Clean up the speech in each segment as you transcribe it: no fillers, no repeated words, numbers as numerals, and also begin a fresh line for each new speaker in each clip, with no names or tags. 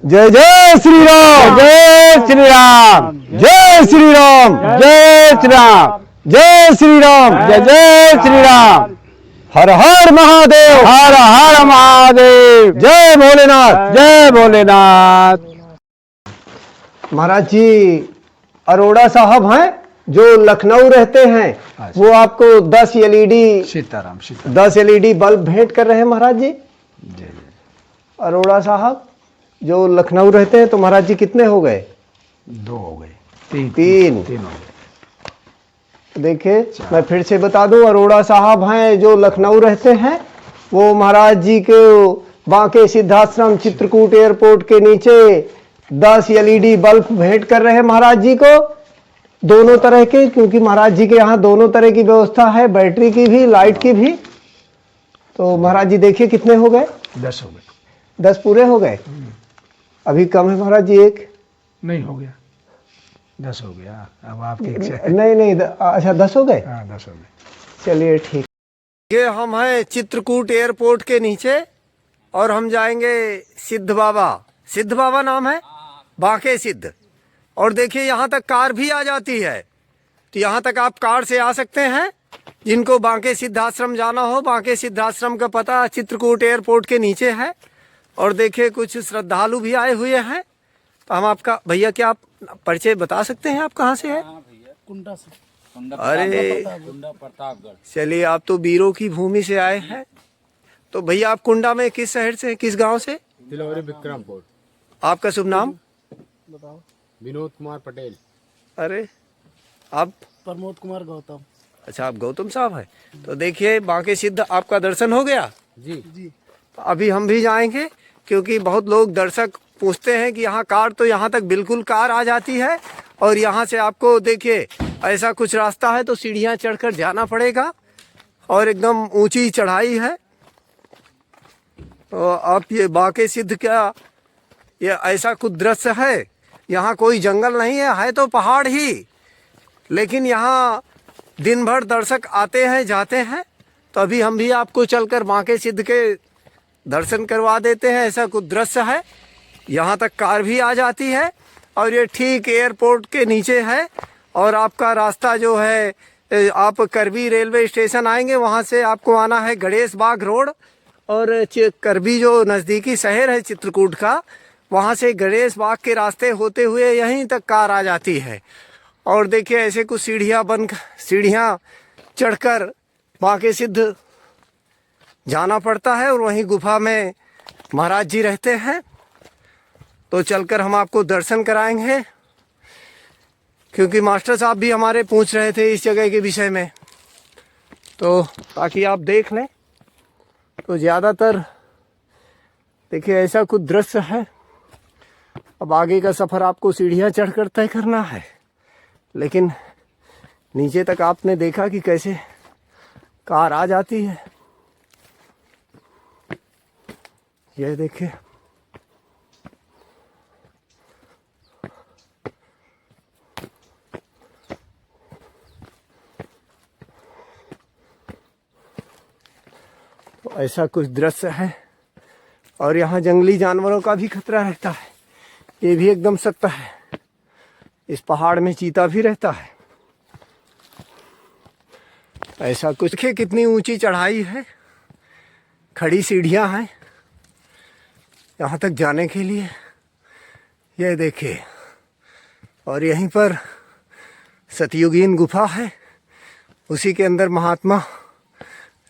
जय जय श्री राम, जय श्री राम, जय श्री राम, जय श्री राम, जय श्री राम, जय जय श्री राम। हर हर महादेव, हर हर महादेव, जय भोलेनाथ, जय भोलेनाथ। महाराज जी अरोड़ा साहब हैं जो लखनऊ रहते हैं, वो आपको 10 एलईडी
सीताराम
10 एलईडी बल्ब भेंट कर रहे हैं महाराज जी। अरोड़ा साहब जो लखनऊ रहते हैं, तो महाराज जी कितने हो गए?
2 हो गए,
तीन
हो गए।
देखिए मैं फिर से बता दूं, अरोड़ा साहब हैं जो लखनऊ रहते हैं, वो महाराज जी के बांके सिद्धाश्रम चित्रकूट एयरपोर्ट के नीचे 10 एलईडी बल्ब भेंट कर रहे हैं महाराज जी को, दोनों तरह के, क्योंकि महाराज जी के यहाँ दोनों तरह की व्यवस्था है, बैटरी की भी, लाइट की भी। तो महाराज जी देखिए कितने हो गए?
10 हो गए।
10 पूरे हो गए। अभी कम है महाराज जी, एक
नहीं हो गया, 10 हो गया। अब आपके
नहीं अच्छा 10 हो गए।
हाँ 10 हो गए।
चलिए ठीक। ये हम हैं चित्रकूट एयरपोर्ट के नीचे और हम जाएंगे सिद्ध बाबा नाम है, बांके सिद्ध। और देखिए यहाँ तक कार भी आ जाती है, तो यहाँ तक आप कार से आ सकते हैं। जिनको बांके सिद्ध आश्रम जाना हो, बांके सिद्ध आश्रम का पता चित्रकूट एयरपोर्ट के नीचे है। और देखिए कुछ श्रद्धालु भी आए हुए हैं, तो हम आपका भैया क्या आप परिचय बता सकते हैं, आप कहाँ से हैं?
कुंडा से।
अरे चलिए, आप तो वीरों की भूमि से आए हैं। तो भैया आप कुंडा में किस शहर से, किस गांव से?
तिलौरी विक्रमपुर।
आपका शुभ नाम?
बताओ। विनोद कुमार पटेल।
अरे आप?
प्रमोद कुमार गौतम।
अच्छा, आप गौतम साहब हैं। तो देखिए बांके सिद्ध आपका दर्शन हो गया
जी।
तो अभी हम भी जाएंगे, क्योंकि बहुत लोग दर्शक पूछते हैं कि यहाँ कार, तो यहाँ तक बिल्कुल कार आ जाती है। और यहाँ से आपको देखिए ऐसा कुछ रास्ता है, तो सीढ़ियाँ चढ़कर जाना पड़ेगा और एकदम ऊंची चढ़ाई है। तो आप ये बांके सिद्ध का ये ऐसा कुछ दृश्य है। यहाँ कोई जंगल नहीं है तो पहाड़ ही, लेकिन यहाँ दिन भर दर्शक आते हैं जाते हैं। तो अभी हम भी आपको चलकर बांके सिद्ध के दर्शन करवा देते हैं। ऐसा कुछ दृश्य है, यहाँ तक कार भी आ जाती है और ये ठीक एयरपोर्ट के नीचे है। और आपका रास्ता जो है, आप करबी रेलवे स्टेशन आएंगे, वहाँ से आपको आना है गणेश बाग रोड। और करबी जो नज़दीकी शहर है चित्रकूट का, वहाँ से गणेश बाग के रास्ते होते हुए यहीं तक कार आ जाती है। और देखिए ऐसे कुछ सीढ़ियाँ चढ़कर बांके सिद्ध जाना पड़ता है। और वहीं गुफा में महाराज जी रहते हैं। तो चलकर हम आपको दर्शन कराएंगे, क्योंकि मास्टर साहब भी हमारे पूछ रहे थे इस जगह के विषय में, तो ताकि आप देख लें। तो ज़्यादातर देखिए ऐसा कुछ दृश्य है। अब आगे का सफ़र आपको सीढ़ियाँ चढ़कर तय करना है, लेकिन नीचे तक आपने देखा कि कैसे कार आ जाती है। ये देखिए तो ऐसा कुछ दृश्य है। और यहाँ जंगली जानवरों का भी खतरा रहता है, ये भी एकदम सत्य है। इस पहाड़ में चीता भी रहता है। ऐसा कुछ, देखिए कितनी ऊंची चढ़ाई है, खड़ी सीढ़ियाँ हैं यहाँ तक जाने के लिए। ये देखिए, और यहीं पर सतयुगीन गुफा है, उसी के अंदर महात्मा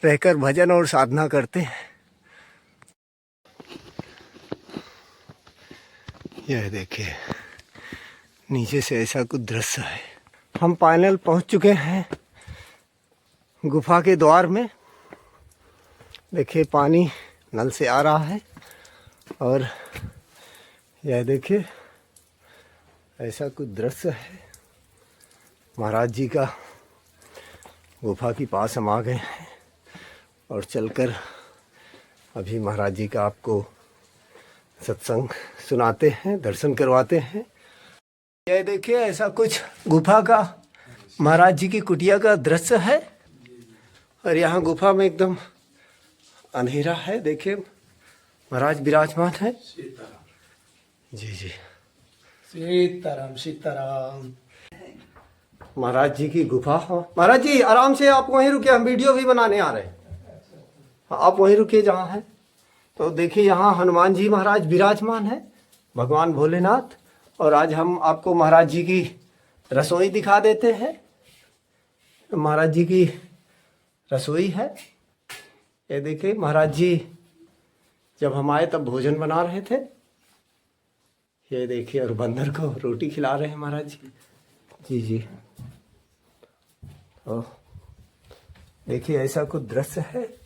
रहकर भजन और साधना करते हैं। यह देखिए नीचे से ऐसा कुछ दृश्य है। हम फाइनल पहुंच चुके हैं गुफा के द्वार में। देखिए पानी नल से आ रहा है और यह देखिए ऐसा कुछ दृश्य है। महाराज जी का गुफा के पास हम आ गए हैं और चलकर अभी महाराज जी का आपको सत्संग सुनाते हैं, दर्शन करवाते हैं। यह देखिए ऐसा कुछ गुफा का, महाराज जी की कुटिया का दृश्य है। और यहाँ गुफा में एकदम अंधेरा है। देखिए महाराज विराजमान है। जी जी।
सीताराम सीताराम।
महाराज जी की गुफा। हाँ महाराज जी आराम से आप वहीं रुकिए, हम वीडियो भी बनाने आ रहे हैं। हाँ, आप वहीं रुकिए जहाँ हैं। तो देखिए यहाँ हनुमान जी महाराज विराजमान है, भगवान भोलेनाथ। और आज हम आपको महाराज जी की रसोई दिखा देते हैं। महाराज जी की रसोई है, ये देखिए महाराज जी जब हम आए तब भोजन बना रहे थे। ये देखिए, और बंदर को रोटी खिला रहे हैं महाराज जी। जी जी। तो देखिए ऐसा कुछ दृश्य है।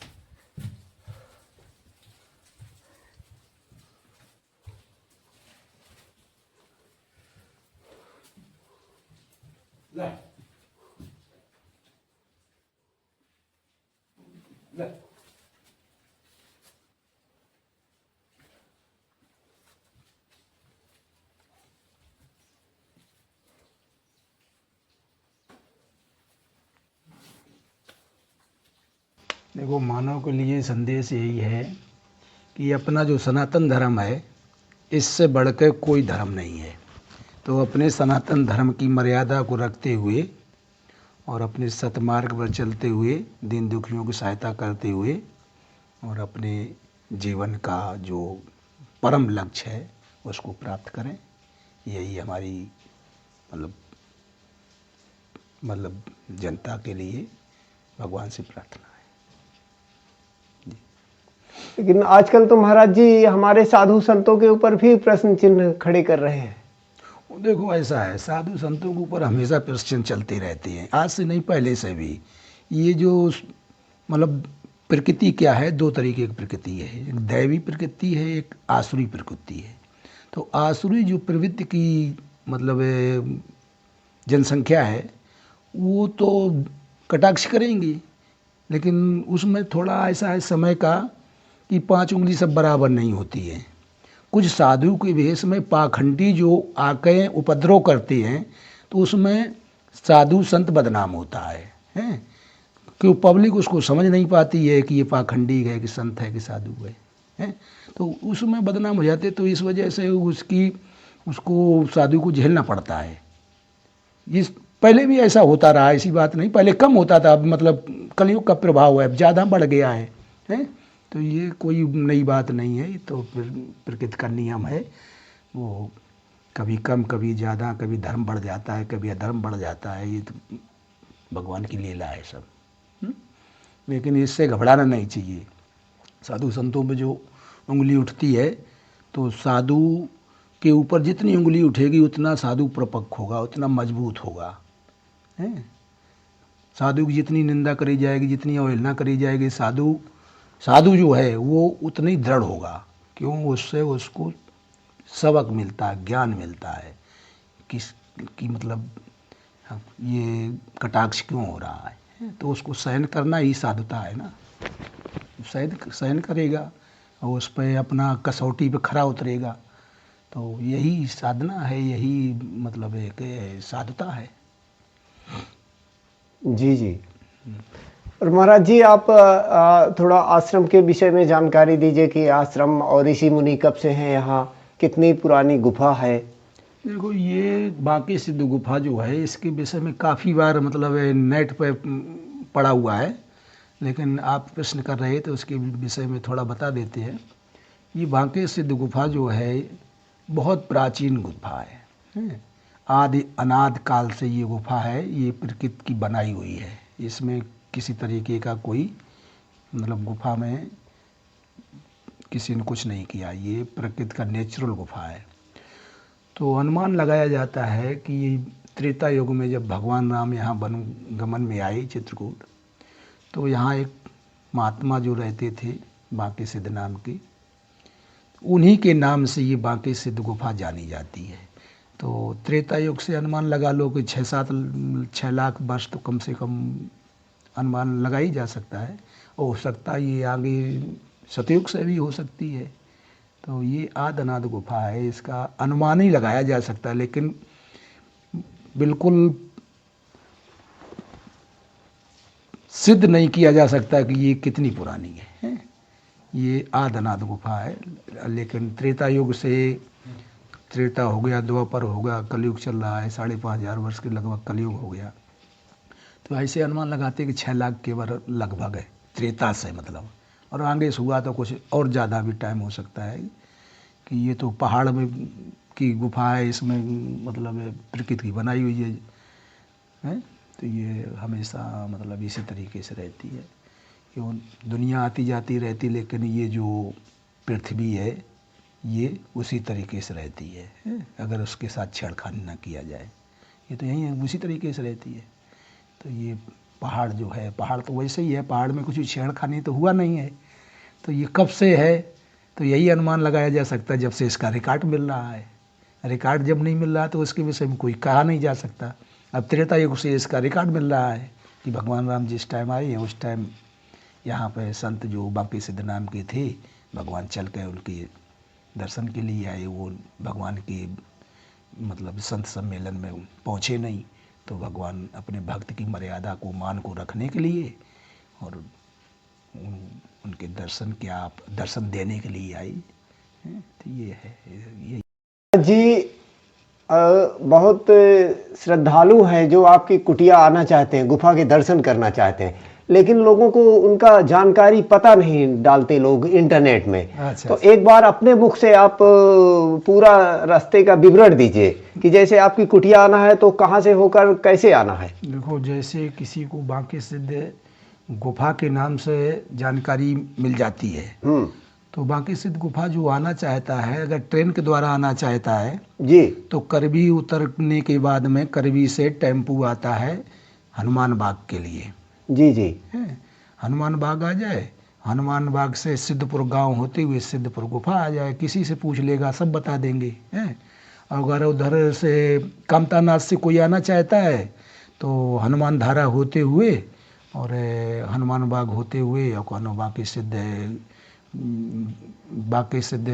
देखो, मानव के लिए संदेश यही है कि अपना जो सनातन धर्म है, इससे बढ़कर कोई धर्म नहीं है। तो अपने सनातन धर्म की मर्यादा को रखते हुए और अपने सतमार्ग पर चलते हुए, दीन दुखियों की सहायता करते हुए और अपने जीवन का जो परम लक्ष्य है उसको प्राप्त करें। यही हमारी मतलब जनता के लिए भगवान से प्रार्थना है।
लेकिन आजकल तो महाराज जी हमारे साधु संतों के ऊपर भी प्रश्न चिन्ह खड़े कर रहे हैं।
देखो, ऐसा है, साधु संतों के ऊपर हमेशा प्रश्न चलते रहते हैं, आज से नहीं पहले से भी। ये जो मतलब प्रकृति क्या है, दो तरीके की प्रकृति है, एक दैवी प्रकृति है, एक आसुरी प्रकृति है। तो आसुरी जो प्रवृत्ति की मतलब जनसंख्या है, वो तो कटाक्ष करेंगी, लेकिन उसमें थोड़ा ऐसा है समय का कि 5 उंगली सब बराबर नहीं होती है। कुछ साधु के वेश में पाखंडी जो आके उपद्रव करते हैं, तो उसमें साधु संत बदनाम होता है, हैं? क्यों पब्लिक उसको समझ नहीं पाती है कि ये पाखंडी है कि संत है कि साधु है, हैं? तो उसमें बदनाम हो जाते। तो इस वजह से उसको साधु को झेलना पड़ता है। इस पहले भी ऐसा होता रहा, ऐसी बात नहीं, पहले कम होता था, अब मतलब कलयुग का प्रभाव है, अब ज़्यादा बढ़ गया है, हैं? तो ये कोई नई बात नहीं है, तो फिर प्रकृति का नियम है, वो कभी कम कभी ज़्यादा, कभी धर्म बढ़ जाता है, कभी अधर्म बढ़ जाता है, ये तो भगवान की लीला है सब। लेकिन इससे घबराना नहीं चाहिए। साधु संतों में जो उंगली उठती है, तो साधु के ऊपर जितनी उंगली उठेगी उतना साधु प्रपक्ष होगा, उतना मजबूत होगा, हैं? साधु की जितनी निंदा करी जाएगी, जितनी अवहेलना करी जाएगी, साधु जो है वो उतनी दृढ़ होगा। क्यों? उससे उसको सबक मिलता है, ज्ञान मिलता है कि मतलब ये कटाक्ष क्यों हो रहा है। तो उसको सहन करना ही साधुता है ना। सहन करेगा और उस पर अपना कसौटी पे खरा उतरेगा, तो यही साधना है, यही मतलब एक साधुता है।
जी जी। और महाराज जी आप थोड़ा आश्रम के विषय में जानकारी दीजिए कि आश्रम और ऋषि मुनि कब से हैं यहाँ, कितनी पुरानी गुफा है।
देखो, ये बांके सिद्ध गुफा जो है, इसके विषय में काफ़ी बार मतलब नेट पे पड़ा हुआ है, लेकिन आप प्रश्न कर रहे तो उसके विषय में थोड़ा बता देते हैं। ये बांके सिद्ध गुफा जो है बहुत प्राचीन गुफा है। आदि अनादि काल से ये गुफा है, ये प्रकृति की बनाई हुई है। इसमें किसी तरीके का कोई मतलब गुफा में किसी ने कुछ नहीं किया, ये प्रकृति का नेचुरल गुफा है। तो अनुमान लगाया जाता है कि त्रेता युग में जब भगवान राम यहाँ वनगमन में आए चित्रकूट, तो यहाँ एक महात्मा जो रहते थे बांके सिद्ध नाम के, उन्हीं के नाम से ये बांके सिद्ध गुफा जानी जाती है। तो त्रेता युग से अनुमान लगा लो कि 6 लाख वर्ष तो कम से कम अनुमान लगा ही जा सकता है। और हो सकता है ये आगे सतयुग से भी हो सकती है। तो ये आदि अनादि गुफा है, इसका अनुमान ही लगाया जा सकता है, लेकिन बिल्कुल सिद्ध नहीं किया जा सकता कि ये कितनी पुरानी है। ये आदि अनादि गुफा है, लेकिन त्रेता युग से त्रेता हो गया, द्वापर हो गया, कलयुग चल रहा है, 5,500 वर्ष के लगभग कलयुग हो गया। तो ऐसे अनुमान लगाते हैं कि 6 लाख के लगभग है त्रेता से मतलब, और आगे से हुआ तो कुछ और ज़्यादा भी टाइम हो सकता है कि ये तो पहाड़ में की गुफा है, इसमें मतलब प्रकृति की बनाई हुई है। तो ये हमेशा मतलब इसी तरीके से रहती है कि वो दुनिया आती जाती रहती, लेकिन ये जो पृथ्वी है ये उसी तरीके से रहती है अगर उसके साथ छेड़खानी ना किया जाए। ये तो यही है, उसी तरीके से रहती है। तो ये पहाड़ जो है, पहाड़ तो वैसे ही है, पहाड़ में कुछ छेड़खानी तो हुआ नहीं है। तो ये कब से है, तो यही अनुमान लगाया जा सकता है जब से इसका रिकॉर्ड मिल रहा है। रिकॉर्ड जब नहीं मिल रहा तो उसके विषय में कोई कहा नहीं जा सकता। अब त्रेता युग से इसका रिकॉर्ड मिल रहा है कि भगवान राम जिस टाइम आए हैं उस टाइम यहाँ पे संत जो बांके सिद्ध नाम के थे, भगवान चल के उनके दर्शन के लिए आए। वो भगवान के मतलब संत सम्मेलन में पहुँचे नहीं, तो भगवान अपने भक्त की मर्यादा को, मान को रखने के लिए और उनके दर्शन देने के लिए आई। तो ये है ये
जी। बहुत श्रद्धालु हैं जो आपकी कुटिया आना चाहते हैं, गुफा के दर्शन करना चाहते हैं, लेकिन लोगों को उनका जानकारी पता नहीं डालते लोग इंटरनेट में।
अच्छा,
तो एक बार अपने मुख से आप पूरा रास्ते का विवरण दीजिए कि जैसे आपकी कुटिया आना है तो कहाँ से होकर कैसे आना है।
देखो, जैसे किसी को बांके सिद्ध गुफा के नाम से जानकारी मिल जाती है, तो बांके सिद्ध गुफा जो आना चाहता है, अगर ट्रेन के द्वारा आना चाहता है
जी,
तो करवी उतरने के बाद में करवी से टेम्पू आता है हनुमान बाग के लिए।
जी जी।
हनुमान बाग आ जाए, हनुमान बाग से सिद्धपुर गांव होते हुए सिद्धपुर गुफा आ जाए, किसी से पूछ लेगा सब बता देंगे। अगर उधर से कामतानाथ से कोई आना चाहता है तो हनुमान धारा होते हुए और हनुमान बाग होते हुए और बाकी सिद्ध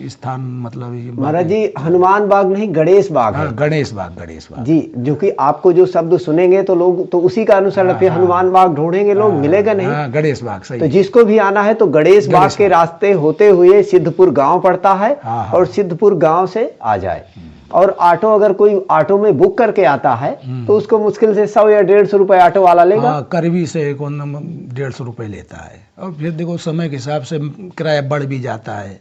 स्थान मतलब
महाराज जी, हनुमान बाग नहीं, गणेश बाग है।
गणेश बाग
जी, जो कि आपको जो शब्द सुनेंगे तो लोग तो उसी का अनुसरण फिर हनुमान बाग ढूंढेंगे, लोग मिलेगा नहीं।
गणेश बाग सही।
तो जिसको भी आना है तो गणेश बाग के रास्ते होते हुए सिद्धपुर गांव पड़ता है, और सिद्धपुर गांव से आ जाए। और ऑटो, अगर कोई ऑटो में बुक करके आता है तो उसको मुश्किल से 100 या 150 रुपए ऑटो वाला लेगा।
करवी से कौन 150 रुपए लेता है, और फिर देखो समय के हिसाब से किराया बढ़ भी जाता है।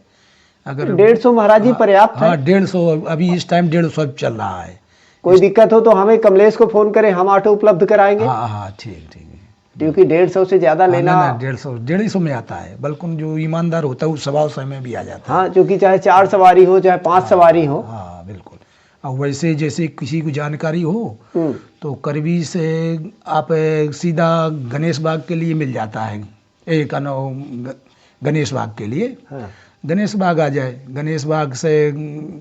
अगर
150 महाराज जी पर्याप्त है।
150 अभी इस टाइम 150 चल रहा है।
कोई दिक्कत हो तो हमें कमलेश को फोन करें, हम ऑटो उपलब्ध कराएंगे।
हाँ ठीक है,
क्योंकि 150 से ज्यादा लेना
150 में आता है, बल्कि जो ईमानदार होता है वो 125 में भी आ जाता है।
हाँ, क्योंकि चाहे 4 सवारी हो चाहे 5 सवारी हो।
हाँ बिल्कुल। और वैसे जैसे किसी को जानकारी हो तो करवी से आप सीधा गणेश बाग के लिए मिल जाता है, गणेश बाग के लिए। गणेश बाग आ जाए, गणेश बाग से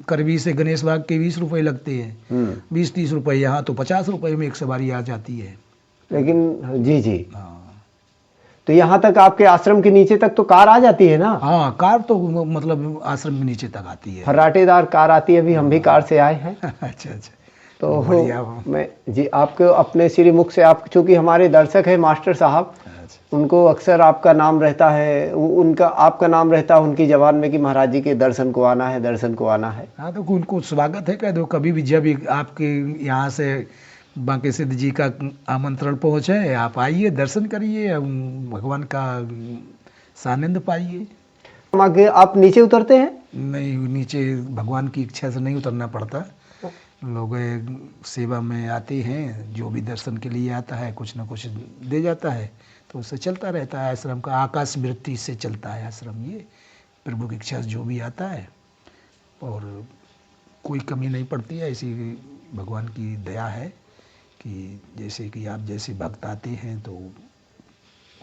करवी से गणेश बाग के 20 रुपए लगते हैं, 20-30 रुपए। यहाँ तो 50 रुपए में एक सवारी आ जाती है।
लेकिन जी जी, तो यहाँ तक आपके आश्रम के नीचे तक तो कार आ जाती है ना।
हाँ, कार तो मतलब आश्रम के नीचे तक आती है,
फर्राटेदार कार आती है। अभी हम भी कार से आए हैं।
अच्छा
तो मैं जी आपको अपने श्री मुख से, आप चूंकि हमारे दर्शक है मास्टर साहब, उनको अक्सर आपका नाम रहता है, उनका आपका नाम रहता है उनकी जबान में कि महाराज जी के दर्शन को आना है, दर्शन को आना है।
हाँ, तो उनको स्वागत है, कह दो कभी भी, जब आपके यहाँ से बांके सिद्ध जी का आमंत्रण पहुँचे, आप आइए, दर्शन करिए, भगवान का सानिध्य पाइए।
आप नीचे उतरते हैं?
नहीं, नीचे भगवान की इच्छा से नहीं उतरना पड़ता। लोग सेवा में आते हैं, जो भी दर्शन के लिए आता है कुछ ना कुछ दे जाता है, तो उससे चलता रहता है आश्रम का। आकाश वृत्ति से चलता है आश्रम, ये प्रभु की इच्छा से जो भी आता है, और कोई कमी नहीं पड़ती है। ऐसी भगवान की दया है कि जैसे कि आप जैसे भक्त आते हैं तो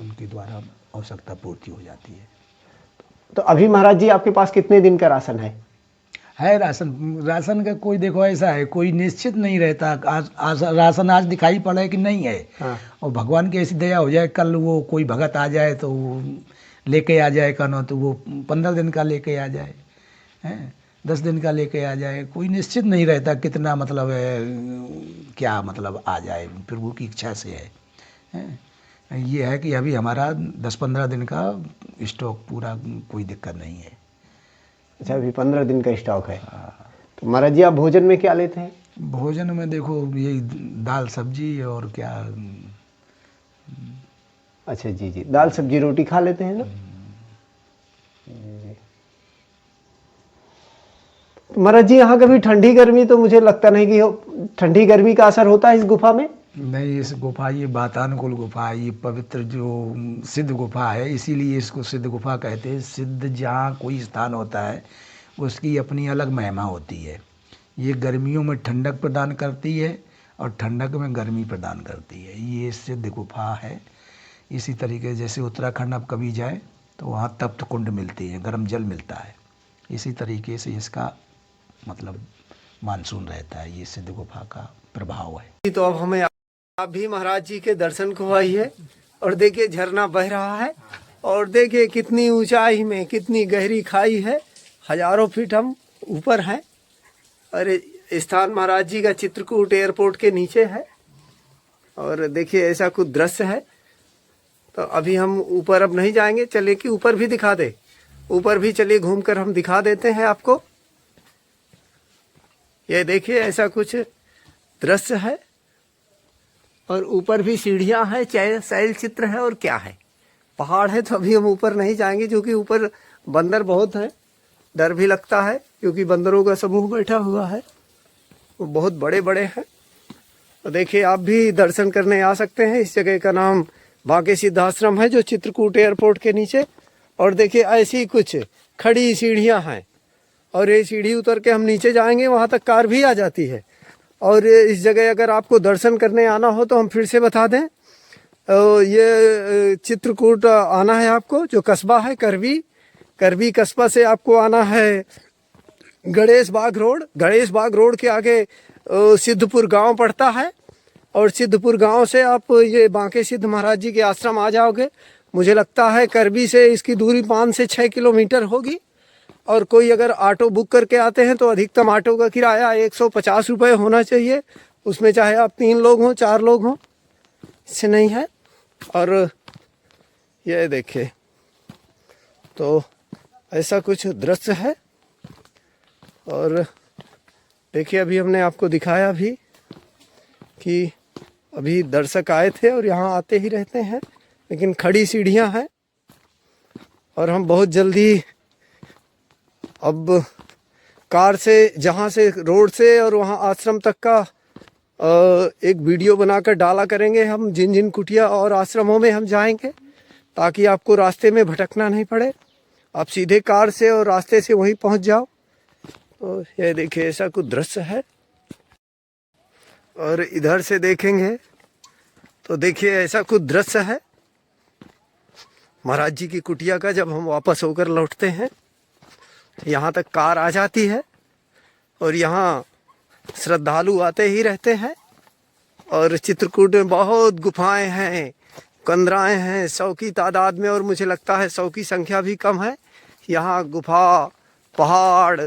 उनके द्वारा आवश्यकता पूर्ति हो जाती है।
तो अभी महाराज जी आपके पास कितने दिन का राशन है?
राशन का कोई, देखो ऐसा है, कोई निश्चित नहीं रहता। आज राशन आज दिखाई पड़ा है कि नहीं है, और भगवान की ऐसी दया हो जाए, कल वो कोई भगत आ जाए तो वो लेके आ जाए, कनो तो वो 15 दिन का लेके आ जाए, 10 दिन का लेके आ जाए। कोई निश्चित नहीं रहता कितना, मतलब क्या मतलब आ जाए, प्रभु की इच्छा से है। ये है कि अभी हमारा 10-15 दिन का स्टॉक पूरा, कोई दिक्कत नहीं है।
अच्छा, अभी 15 दिन का स्टॉक है। तो महाराज जी आप भोजन में क्या लेते हैं?
भोजन में देखो यही दाल सब्जी और क्या।
अच्छा जी जी, दाल सब्जी रोटी खा लेते हैं ना। तो महाराज जी यहाँ कभी ठंडी गर्मी तो मुझे लगता नहीं कि ठंडी गर्मी का असर होता है इस गुफा में।
नहीं, इस गुफा ये वातानुकूल गुफा है, ये पवित्र जो सिद्ध गुफा है, इसीलिए इसको सिद्ध गुफा कहते हैं। सिद्ध जहाँ कोई स्थान होता है उसकी अपनी अलग महिमा होती है। ये गर्मियों में ठंडक प्रदान करती है और ठंडक में गर्मी प्रदान करती है। ये सिद्ध गुफा है। इसी तरीके जैसे उत्तराखंड आप कभी जाए तो वहाँ तप्त कुंड मिलती है, गर्म जल मिलता है। इसी तरीके से इसका मतलब मानसून रहता है। ये सिद्ध गुफा का प्रभाव है।
तो अब हमें आप भी महाराज जी के दर्शन करवाइए। और देखिए झरना बह रहा है और देखिए कितनी ऊंचाई में कितनी गहरी खाई है। हजारों फीट हम ऊपर हैं। और स्थान महाराज जी का चित्रकूट एयरपोर्ट के नीचे है। और देखिए ऐसा कुछ दृश्य है। तो अभी हम ऊपर अब नहीं जाएंगे, चलिए कि ऊपर भी दिखा दे। ऊपर भी चलिए घूमकर हम दिखा देते हैं आपको। ये देखिए ऐसा कुछ दृश्य है। और ऊपर भी सीढ़ियां हैं, शैल चित्र है और क्या है, पहाड़ है। तो अभी हम ऊपर नहीं जाएंगे क्योंकि ऊपर बंदर बहुत हैं। डर भी लगता है क्योंकि बंदरों का समूह बैठा हुआ है, वो बहुत बड़े बड़े हैं। तो देखिए आप भी दर्शन करने आ सकते हैं। इस जगह का नाम बांके सिद्धाश्रम है जो चित्रकूट एयरपोर्ट के नीचे। और देखिए ऐसी कुछ खड़ी सीढ़ियां हैं और ये सीढ़ी उतर के हम नीचे जाएंगे, वहां तक कार भी आ जाती है। और इस जगह अगर आपको दर्शन करने आना हो तो हम फिर से बता दें, ये चित्रकूट आना है आपको, जो कस्बा है करवी कस्बा से आपको आना है गणेश बाग रोड के आगे सिद्धपुर गांव पड़ता है। और सिद्धपुर गांव से आप ये बांके सिद्ध महाराज जी के आश्रम आ जाओगे। मुझे लगता है करवी से इसकी दूरी 5 से 6 किलोमीटर होगी। और कोई अगर ऑटो बुक करके आते हैं तो अधिकतम ऑटो का किराया 150 रुपये होना चाहिए। उसमें चाहे आप 3 लोग हों 4 लोग हों, इससे नहीं है। और ये देखिए तो ऐसा कुछ दृश्य है। और देखिए अभी हमने आपको दिखाया भी कि अभी दर्शक आए थे और यहाँ आते ही रहते हैं, लेकिन खड़ी सीढ़ियाँ हैं। और हम बहुत जल्दी अब कार से जहाँ से रोड से और वहाँ आश्रम तक का एक वीडियो बनाकर डाला करेंगे। हम जिन जिन कुटिया और आश्रमों में हम जाएंगे ताकि आपको रास्ते में भटकना नहीं पड़े, आप सीधे कार से और रास्ते से वहीं पहुँच जाओ। तो ये देखिए ऐसा कुछ दृश्य है। और इधर से देखेंगे तो देखिए ऐसा कुछ दृश्य है महाराज जी की कुटिया का। जब हम वापस होकर लौटते हैं यहाँ तक कार आ जाती है और यहाँ श्रद्धालु आते ही रहते हैं। और चित्रकूट में बहुत गुफाएं हैं, कंदराएं हैं 100 की तादाद में। और मुझे लगता है 100 की संख्या भी कम है। यहाँ गुफा, पहाड़,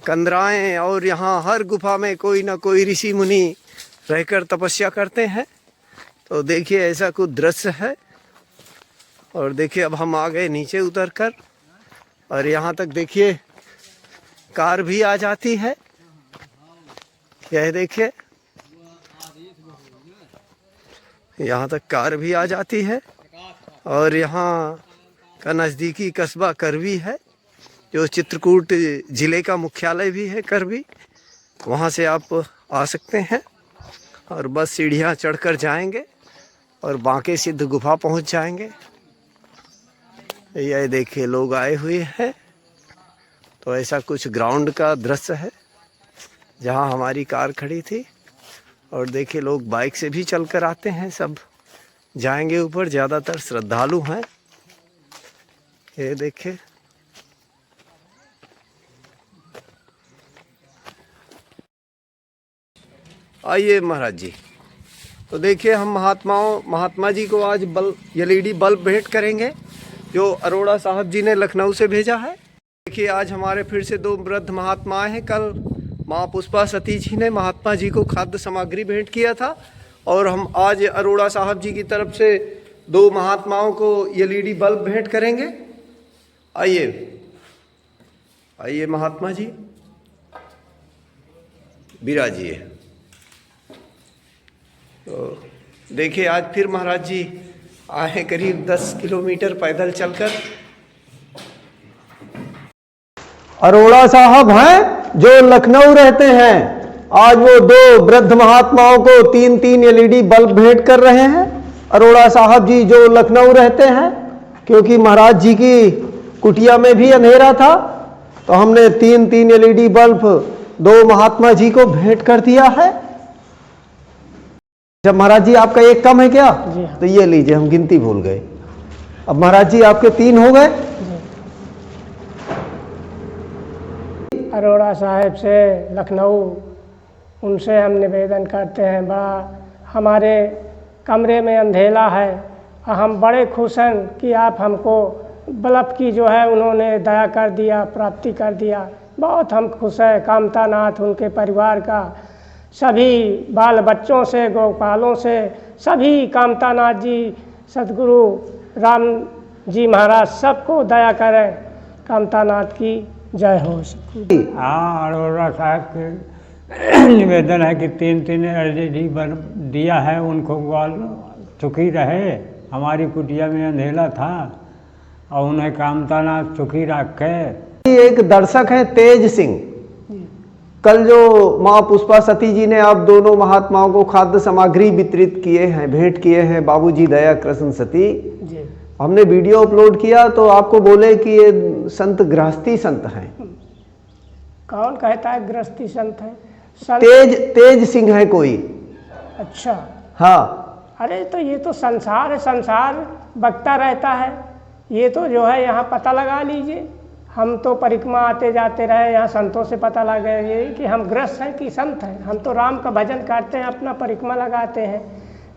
कंदराएं, और यहाँ हर गुफा में कोई ना कोई ऋषि मुनि रहकर तपस्या करते हैं। तो देखिए ऐसा कुछ दृश्य है। और देखिए अब हम आ गए नीचे उतरकर और यहाँ तक देखिए कार भी आ जाती है। यह देखिए यहाँ तक कार भी आ जाती है। और यहाँ का नज़दीकी कस्बा करवी है जो चित्रकूट जिले का मुख्यालय भी है करवी। वहाँ से आप आ सकते हैं और बस सीढ़ियाँ चढ़कर जाएंगे और बांके सिद्ध गुफा पहुँच जाएंगे। यह देखिए लोग आए हुए हैं। तो ऐसा कुछ ग्राउंड का दृश्य है जहाँ हमारी कार खड़ी थी। और देखिए लोग बाइक से भी चलकर आते हैं, सब जाएंगे ऊपर, ज़्यादातर श्रद्धालु हैं। ये देखिए आइए महाराज जी। तो देखिए हम महात्मा जी को आज LED बल्ब भेंट करेंगे जो अरोड़ा साहब जी ने लखनऊ से भेजा है। देखिए आज हमारे फिर से 2 वृद्ध महात्मा हैं। कल माँ पुष्पा सती जी ने महात्मा जी को खाद्य सामग्री भेंट किया था और हम आज अरोड़ा साहब जी की तरफ से 2 महात्माओं को LED बल्ब भेंट करेंगे। आइए आइए महात्मा जी। विराजिए। तो देखिए आज फिर महाराज जी आए करीब 10 किलोमीटर पैदल चलकर। अरोड़ा साहब हैं जो लखनऊ रहते हैं, आज वो 2 वृद्ध महात्माओं को 3-3 एलईडी बल्ब भेंट कर रहे हैं। अरोड़ा साहब जी जो लखनऊ रहते हैं, क्योंकि महाराज जी की कुटिया में भी अंधेरा था, तो हमने 3-3 एलईडी बल्ब 2 महात्मा जी को भेंट कर दिया है। जब महाराज जी आपका एक कम है क्या? तो ये लीजिए, हम गिनती भूल गए। अब महाराज जी आपके 3 हो गए।
अरोड़ा साहब से लखनऊ, उनसे हम निवेदन करते हैं, बड़ा हमारे कमरे में अंधेला है, हम बड़े खुश हैं कि आप हमको बल्ब की जो है उन्होंने दया कर दिया, प्राप्ति कर दिया। बहुत हम खुश हैं। कामतानाथ, उनके परिवार का, सभी बाल बच्चों से, गोपालों से, सभी कामतानाथ जी, सदगुरु राम जी महाराज सबको दया करें। कामतानाथ की जय हो।
हाँ, अरोड़ा साहब के निवेदन है कि 3-3 एलईडी बल्ब दिया है, उनको ग्वाल सुखी रहे। हमारी कुटिया में अंधेला था और उन्हें कामतानाथ सुखी रखे।
एक दर्शक है तेज सिंह, कल जो माँ पुष्पा सती जी ने आप दोनों महात्माओं को खाद्य सामग्री वितरित किए हैं, भेंट किए हैं, बाबूजी दया कृष्ण सती
जी।
हमने वीडियो अपलोड किया तो आपको बोले कि ये संत गृहस्थी संत हैं।
कौन कहता है गृहस्थी संत है? संत?
तेज सिंह है कोई।
अच्छा।
हाँ।
अरे तो ये तो संसार है, संसार बकता रहता है। ये तो जो है यहाँ पता लगा लीजिए। हम तो परिक्रमा आते जाते रहे, यहाँ संतों से पता लगा ये कि हम गृहस्थ हैं कि संत हैं। हम तो राम का भजन करते हैं, अपना परिक्रमा लगाते हैं,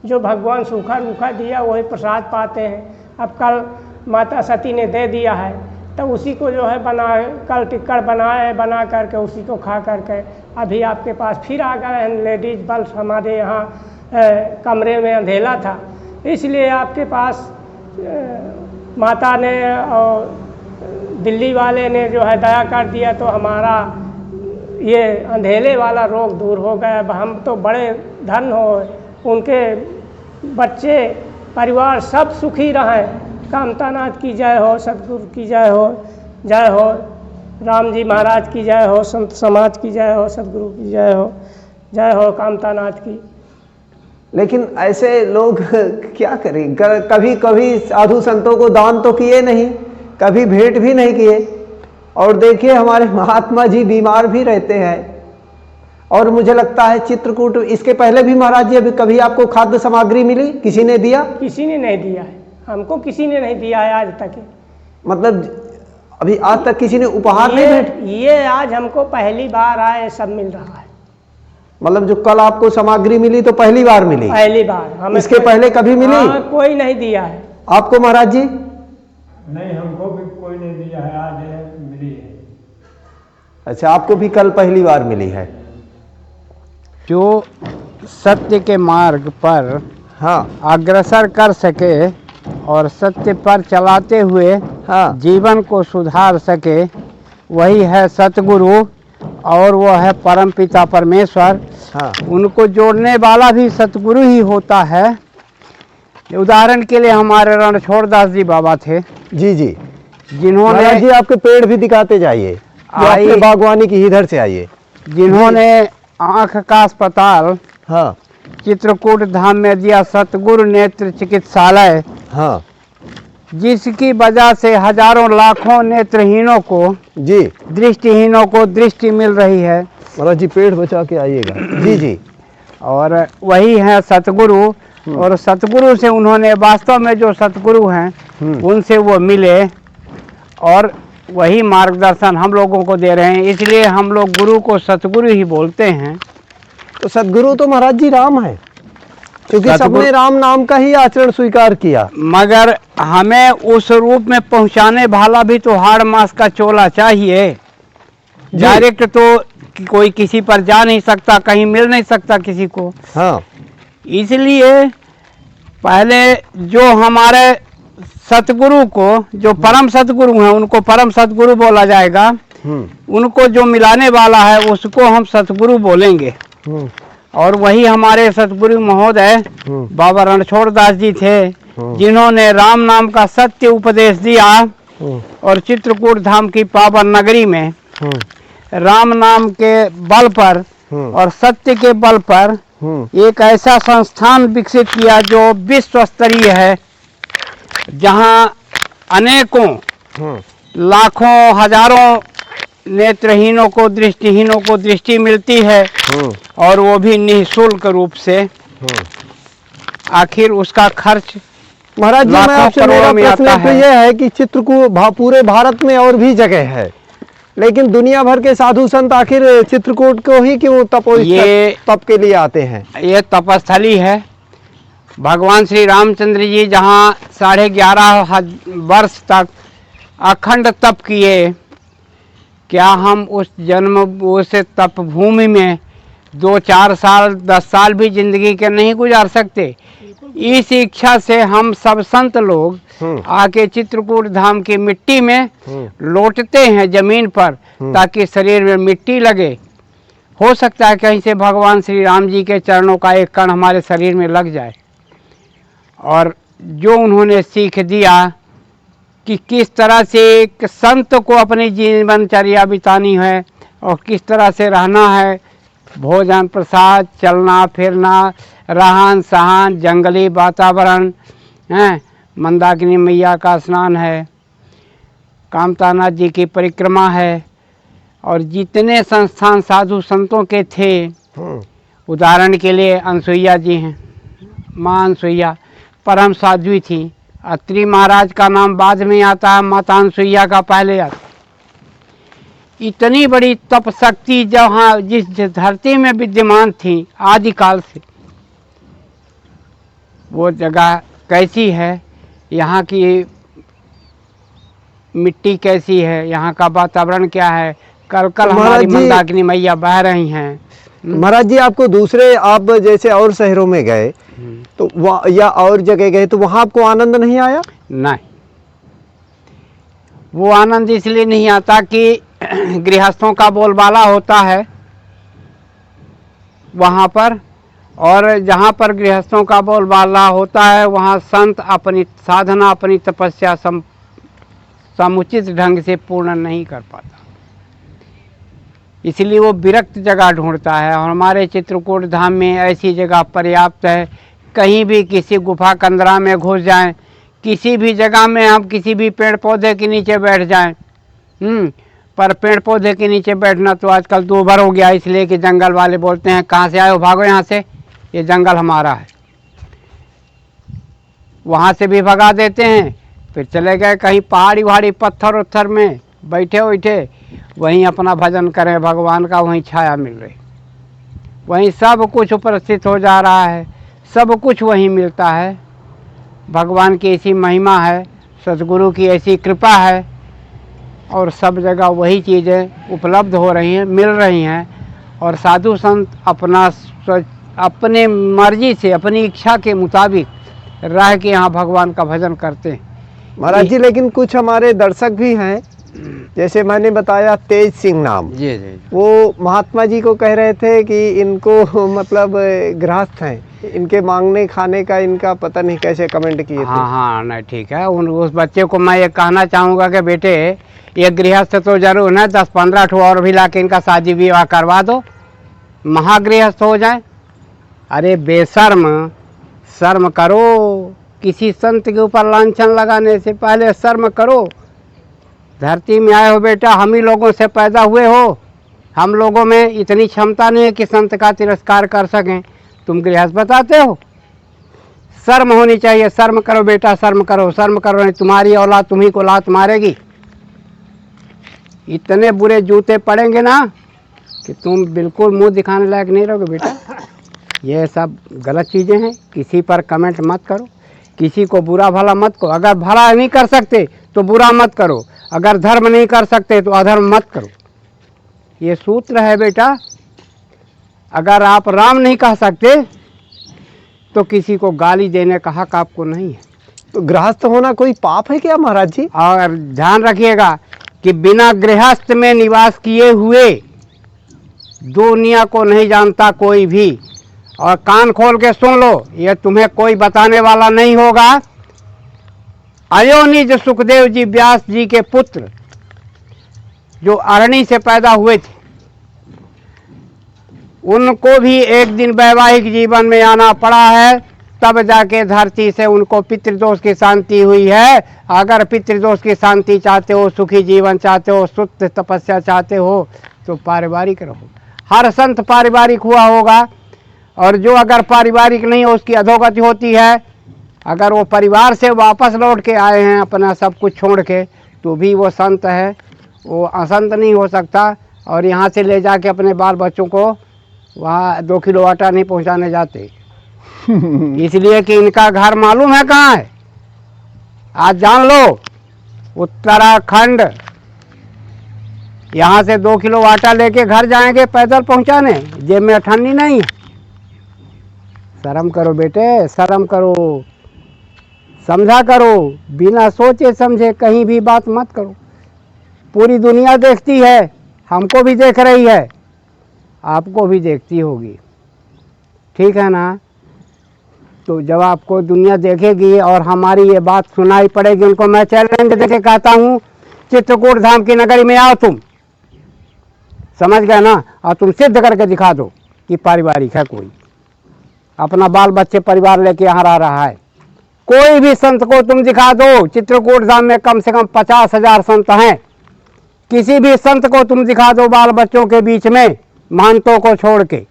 जो भगवान सूखा रूखा दिया वही प्रसाद पाते हैं। अब कल माता सती ने दे दिया है तो उसी को जो है कल टिक्कड़ बनाए, बना करके उसी को खा करके अभी आपके पास फिर आ गए हैं लेडीज बल्ब। हमारे यहाँ कमरे में अंधेला था, इसलिए आपके पास माता ने और दिल्ली वाले ने जो है दया कर दिया, तो हमारा ये अंधेले वाला रोग दूर हो गया। अब हम तो बड़े धन हो, उनके बच्चे परिवार सब सुखी रहें। कामतानाथ की जय हो, सतगुरु की जय हो, जय हो राम जी महाराज की जय हो, संत समाज की जय हो, सतगुरु की जय हो, जय हो कामतानाथ की।
लेकिन ऐसे लोग क्या करें, कभी कभी साधु संतों को दान तो किए नहीं, कभी भेंट भी नहीं किए। और देखिए हमारे महात्मा जी बीमार भी रहते हैं। और मुझे लगता है चित्रकूट, इसके पहले भी महाराज जी अभी कभी आपको खाद्य सामग्री मिली, किसी ने दिया?
किसी ने नहीं दिया है, हमको किसी ने नहीं दिया है आज तक।
मतलब अभी आज तक किसी ने उपहार नहीं भेंट?
ये आज हमको पहली बार आए सब मिल रहा है।
मतलब जो कल आपको सामग्री मिली तो पहली बार मिली?
पहली बार। हमें
इसके पहले कभी मिली?
कोई नहीं दिया है।
आपको महाराज जी?
नहीं, हमको भी कोई नहीं दिया है, आज मिली है।
अच्छा, आपको भी कल पहली बार मिली है।
जो सत्य के मार्ग पर
हाँ
अग्रसर कर सके और सत्य पर चलाते हुए
हाँ
जीवन को सुधार सके, वही है सतगुरु और वो है परमपिता परमेश्वर।
हाँ।
उनको जोड़ने वाला भी सतगुरु ही होता है। उदाहरण के लिए हमारे रणछोड़दास जी बाबा थे,
जी जी,
जिन्होंने
महाराज जी आपके पेड़ भी दिखाते जाइए, आपके बागवानी की इधर से आइए।
जिन्होंने आँख का अस्पताल
हाँ
चित्रकूट धाम में दिया, सतगुरु नेत्र चिकित्सालय,
हाँ
जिसकी वजह से हजारों लाखों नेत्रहीनों को,
जी,
दृष्टिहीनों को दृष्टि मिल रही है।
महाराज जी पेड़ बचा के आइएगा। जी जी।
और वही है सतगुरु। और सतगुरु से उन्होंने वास्तव में जो सतगुरु हैं उनसे वो मिले और वही मार्गदर्शन हम लोगों को दे रहे हैं। इसलिए हम लोग गुरु को सतगुरु ही बोलते हैं।
तो सतगुरु तो महाराज जी राम है, क्योंकि सबने राम नाम का ही आचरण स्वीकार किया।
मगर हमें उस रूप में पहुंचाने वाला भी तो हाड़ मास का चोला चाहिए। डायरेक्ट तो कोई किसी पर जा नहीं सकता, कहीं मिल नहीं सकता किसी को।
हाँ।
इसलिए पहले जो हमारे सतगुरु को, जो परम सतगुरु हैं, उनको परम सतगुरु बोला जाएगा। उनको जो मिलाने वाला है उसको हम सतगुरु बोलेंगे। और वही हमारे सतगुरु महोदय बाबा रणछोड़ दास जी थे, जिन्होंने राम नाम का सत्य उपदेश दिया और चित्रकूट धाम की पावन नगरी में राम नाम के बल पर और सत्य के बल पर एक ऐसा संस्थान विकसित किया जो विश्व स्तरीय है, जहां अनेकों लाखों हजारों नेत्रहीनों को दृष्टिहीनों को दृष्टि मिलती है और वो भी निःशुल्क रूप से। आखिर उसका खर्च
महाराज जी, मैं आपसे मेरा प्रश्न तो ये है कि चित्रकूट पूरे भारत में और भी जगह है, लेकिन दुनिया भर के साधु संत आखिर चित्रकूट को ही क्यों तप के लिए आते हैं?
ये तपस्थली है। भगवान श्री रामचंद्र जी जहाँ 11.5 वर्ष तक अखंड तप किए, क्या हम उस तप भूमि में 2-4 साल 10 साल भी जिंदगी के नहीं गुजार सकते? इस इच्छा से हम सब संत लोग आके चित्रकूट धाम की मिट्टी में लौटते हैं जमीन पर, ताकि शरीर में मिट्टी लगे। हो सकता है कहीं से भगवान श्री राम जी के चरणों का एक कण हमारे शरीर में लग जाए। और जो उन्होंने सीख दिया कि किस तरह से एक संत को अपनी जीवनचर्या बितानी है और किस तरह से रहना है, भोजन प्रसाद, चलना फिरना, रहन सहन, जंगली वातावरण है, मंदाकिनी मैया का स्नान है, कामतानाथ जी की परिक्रमा है, और जितने संस्थान साधु संतों के थे, उदाहरण के लिए अनसुईया जी हैं। माँ अनसुईया परम साध्वी थी। अत्रि महाराज का नाम बाद में आता है, माता अनसुईया का पहले आता। इतनी बड़ी तप शक्ति जहाँ जिस धरती में विद्यमान थी आदिकाल से, वो जगह कैसी है, यहाँ की मिट्टी कैसी है, यहाँ का वातावरण क्या है, कल कल हमारी मंदाकिनी मैया बह रही हैं।
महाराज जी, आपको दूसरे आप जैसे और शहरों में गए तो या और जगह गए तो वहाँ आपको आनंद नहीं आया?
नहीं, वो आनंद इसलिए नहीं आता कि गृहस्थों का बोलबाला होता है वहाँ पर, और जहाँ पर गृहस्थों का बोलबाला होता है वहाँ संत अपनी साधना अपनी तपस्या समुचित ढंग से पूर्ण नहीं कर पाता, इसलिए वो विरक्त जगह ढूंढता है। और हमारे चित्रकूट धाम में ऐसी जगह पर्याप्त है। कहीं भी किसी गुफा कंदरा में घुस जाएं, किसी भी जगह में हम किसी भी पेड़ पौधे के नीचे बैठ जाएं, पर पेड़ पौधे के नीचे बैठना तो आजकल दूभर हो गया, इसलिए कि जंगल वाले बोलते हैं कहाँ से आए हो, भागो यहाँ से, ये जंगल हमारा है। वहाँ से भी भगा देते हैं, फिर चले गए कहीं पहाड़ी वहाड़ी पत्थर उत्थर में बैठे बैठे वहीं अपना भजन करें भगवान का, वहीं छाया मिल रही, वहीं सब कुछ उपस्थित हो जा रहा है, सब कुछ वहीं मिलता है। भगवान की ऐसी महिमा है, सतगुरु की ऐसी कृपा है, और सब जगह वही चीज़ें उपलब्ध हो रही हैं, मिल रही हैं। और साधु संत अपने मर्जी से अपनी इच्छा के मुताबिक रह के यहाँ भगवान का भजन करते हैं।
महाराज जी, लेकिन कुछ हमारे दर्शक भी हैं, जैसे मैंने बताया तेज सिंह नाम,
जी,
वो महात्मा जी को कह रहे थे कि इनको मतलब गृहस्थ हैं, इनके मांगने खाने का इनका पता नहीं कैसे कमेंट किए थे।
हाँ, नहीं ठीक है। उस बच्चे को मैं ये कहना चाहूँगा कि बेटे ये गृहस्थ तो जरूर ना, 10-15 ठो और भी ला के इनका शादी विवाह करवा दो, महागृहस्थ हो जाए। अरे बेशर्म, शर्म करो, किसी संत के ऊपर लांछन लगाने से पहले शर्म करो। धरती में आए हो बेटा, हम ही लोगों से पैदा हुए हो, हम लोगों में इतनी क्षमता नहीं है कि संत का तिरस्कार कर सकें, तुम गृहस्थ बताते हो। शर्म होनी चाहिए, शर्म करो बेटा, शर्म करो, शर्म करो, नहीं तुम्हारी औलाद तुम्ही को लात मारेगी। इतने बुरे जूते पड़ेंगे ना कि तुम बिल्कुल मुंह दिखाने लायक नहीं रहोगे बेटा। ये सब गलत चीज़ें हैं, किसी पर कमेंट मत करो, किसी को बुरा भला मत करो। अगर भला नहीं कर सकते तो बुरा मत करो, अगर धर्म नहीं कर सकते तो अधर्म मत करो। ये सूत्र है बेटा। अगर आप राम नहीं कह सकते तो किसी को गाली देने का हक आपको नहीं है।
तो गृहस्थ होना कोई पाप है क्या महाराज जी?
और ध्यान रखिएगा, कि बिना गृहस्थ में निवास किए हुए दुनिया को नहीं जानता कोई भी। और कान खोल के सुन लो, ये तुम्हें कोई बताने वाला नहीं होगा। अयोनिज सुखदेव जी व्यास जी के पुत्र जो अरणी से पैदा हुए थे, उनको भी एक दिन वैवाहिक जीवन में आना पड़ा है, तब जाके धरती से उनको पितृदोष की शांति हुई है। अगर पितृदोष की शांति चाहते हो, सुखी जीवन चाहते हो, शुद्ध तपस्या चाहते हो, तो पारिवारिक रहो। हर संत पारिवारिक हुआ होगा, और जो अगर पारिवारिक नहीं हो उसकी अधोगति होती है। अगर वो परिवार से वापस लौट के आए हैं अपना सब कुछ छोड़ के, तो भी वो संत है, वो असंत नहीं हो सकता। और यहाँ से ले जाके अपने बाल बच्चों को वहाँ 2 किलो आटा नहीं पहुँचाने जाते इसलिए कि इनका घर मालूम है कहाँ है, आज जान लो, उत्तराखंड। यहाँ से 2 किलो आटा लेके घर जाएंगे पैदल पहुँचाने, जेब में अठन्नी नहीं है। शर्म करो बेटे, शर्म करो, समझा करो, बिना सोचे समझे कहीं भी बात मत करो। पूरी दुनिया देखती है, हमको भी देख रही है, आपको भी देखती होगी, ठीक है ना। तो जब आपको दुनिया देखेगी और हमारी ये बात सुनाई पड़ेगी, उनको मैं चैलेंज देके कहता हूँ, चित्रकूट धाम की नगरी में आओ तुम, समझ गए ना, और तुम सिद्ध करके दिखा दो कि पारिवारिक है कोई, अपना बाल बच्चे परिवार लेके यहाँ रह रहा है। कोई भी संत को तुम दिखा दो, चित्रकूट धाम में कम से कम 50,000 संत हैं, किसी भी संत को तुम दिखा दो बाल बच्चों के बीच में, महंतों को छोड़ के,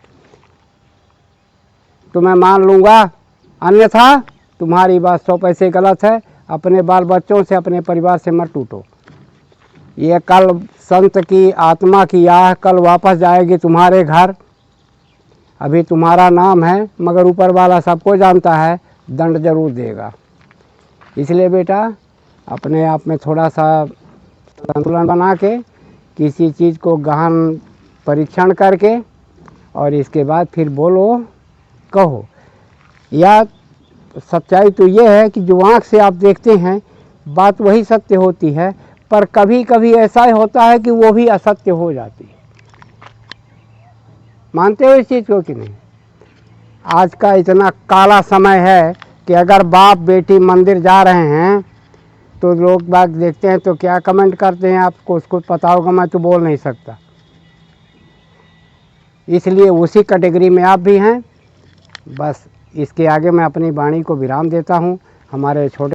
तो मैं मान लूँगा, अन्यथा तुम्हारी बात 100 पैसे गलत है। अपने बाल बच्चों से, अपने परिवार से मत टूटो। ये कल संत की आत्मा की आह कल वापस जाएगी तुम्हारे घर। अभी तुम्हारा नाम है, मगर ऊपर वाला सबको जानता है, दंड जरूर देगा। इसलिए बेटा अपने आप में थोड़ा सा संतुलन बना के, किसी चीज़ को गहन परीक्षण करके, और इसके बाद फिर बोलो, कहो। या सच्चाई तो ये है कि जो आँख से आप देखते हैं बात वही सत्य होती है, पर कभी कभी ऐसा होता है कि वो भी असत्य हो जाती है। मानते हो इस चीज़ को कि नहीं? आज का इतना काला समय है कि अगर बाप बेटी मंदिर जा रहे हैं तो लोग बाग देखते हैं तो क्या कमेंट करते हैं, आपको उसको पता होगा, मैं तो बोल नहीं सकता। इसलिए उसी कैटेगरी में आप भी हैं। बस इसके आगे मैं अपनी वाणी को विराम देता हूँ। हमारे छोटे